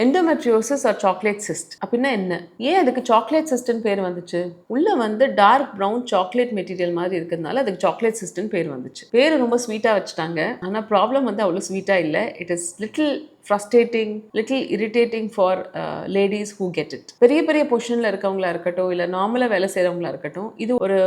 Endometriosis R chocolate cyst அப்படின்னா என்ன? ஏன் அதுக்கு சாக்லேட் சிஸ்ட்னு பேர் வந்துச்சு? உள்ள வந்து டார்க் ப்ரௌன் சாக்லேட் மெட்டீரியல் மாதிரி இருக்கிறதுனால அதுக்கு சாக்லேட் சிஸ்ட்னு பேர் வந்துச்சு. பேரு ரொம்ப ஸ்வீட்டா வச்சுட்டாங்க. ஆனா ப்ராப்ளம் வந்து அவ்வளோ ஸ்வீட்டா இல்லை. It is little frustrating, little irritating for ladies who get it. பெரிய பெரிய பொசிஷனில் இருக்கவங்களா இருக்கட்டும், இல்லை நார்மலாக வேலை செய்கிறவங்களா இருக்கட்டும், இது ஒரு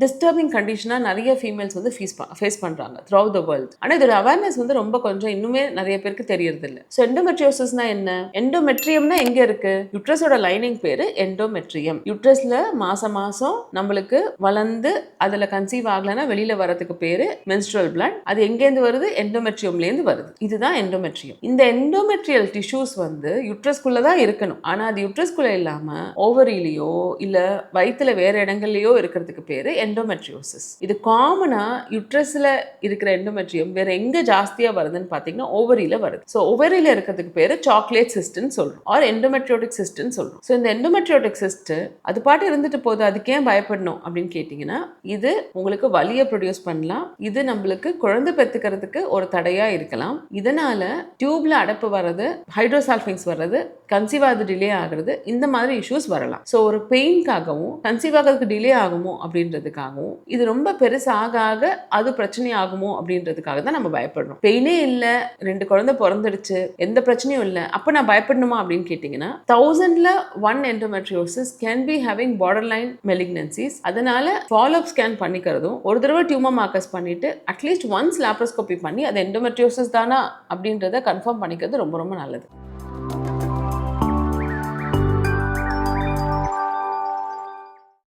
டிஸ்டர்பிங் கண்டிஷனாக நிறைய ஃபீமேல்ஸ் வந்து ஃபேஸ் பண்ணுறாங்க த்ரூ அவுட் த வேர்ல்டு. ஆனால் இதோட அவேர்னஸ் வந்து ரொம்ப கொஞ்சம் இன்னுமே நிறைய பேருக்கு தெரியறது இல்லை. ஸோ எண்டோமெட்ரியோசிஸ்னா என்ன? எண்டோமெட்ரியம்னா எங்க இருக்கு? யுட்ரஸோட லைனிங் பேரு எண்டோமெட்ரியம். யுட்ரஸ்ல மாசம் மாசம் நம்மளுக்கு வளர்ந்து அதுல கன்சீவ் ஆகலன்னா வெளியில வரதுக்கு பேரு மென்ஸ்ட்ரல் பிளட். அது எங்கேருந்து வருது? எண்டோமெட்ரியம்ல இருந்து வருது. இதுதான் எண்டோமெட்ரியம். இந்த எண்டோமெட்ரியல் டிஷ்யூஸ் வந்து யுட்ரஸ்குள்ள தான் இருக்கணும். ஆனா அது யுட்ரஸ்குள்ள இல்லாம ஓவரியிலயோ இல்ல வயிற்றுல வேற இடங்கள்லயோ இருக்கிறதுக்கு பேரு எண்டோமெட்ரியோசிஸ். இது காமனா யுட்ரஸ்ல இருக்கிற எண்டோமெட்ரியம் வேற எங்க ஜாஸ்தியா வருதுன்னு பாத்தீங்கன்னா ஓவரியில வருது. ஸோ ஓவரியில இருக்கிறதுக்கு பேரு சாக்லேட் சிஸ்ட்னு சொல்றோம், ஆர் எண்டோமெட்ரியோட்டிக் சிஸ்ட்னு சொல்றோம். ஸோ இந்த எண்டோமெட்ரியோட்டிக் சிஸ்ட் அது பாட்டு இருந்துட்டு போகுது, அதுக்கு ஏன் பயப்படணும் அப்படின்னு கேட்டீங்கன்னா, இது உங்களுக்கு வலியை ப்ரொடியூஸ் பண்ணலாம். இது நம்மளுக்கு குழந்தை பெற்றுக்கிறதுக்கு ஒரு தடையா இருக்கலாம். இதனால டியூப்ல அடைப்பு வர்றது, ஹைட்ரோசால்ஃபிங்ஸ் வர்றது, கன்சீவ் ஆகுது டிலே ஆகுறது, இந்த மாதிரி இஷ்யூஸ் வரலாம். ஸோ ஒரு பெயின்காகவும் கன்சீவ் ஆகிறதுக்கு டிலே ஆகுமோ அப்படின்றதுக்காகவும், இது ரொம்ப பெருசாக ஆக அது பிரச்சனை ஆகுமோ அப்படின்றதுக்காக தான் நம்ம பயப்படுறோம். பெயினே இல்லை, 2 குழந்தை பிறந்துடுச்சு, எந்த பிரச்சனையும் இல்லை, அப்போ நான் பயப்படணுமா அப்படின்னு கேட்டிங்கன்னா, 1000ல 1 endometriosis can be having borderline malignancies. அதனால ஃபாலோ அப் ஸ்கேன் பண்ணிக்கிறதும், ஒரு தடவை டியூமர் மார்க்கர்ஸ் பண்ணிட்டு அட்லீஸ்ட் ஒன்ஸ் லாப்ரோஸ்கோபி பண்ணி அது எண்டோமெட்ரியோசிஸ் தானா அப்படின்றத கன்ஃபார்ம் பண்ணிக்கிறது ரொம்ப ரொம்ப நல்லது.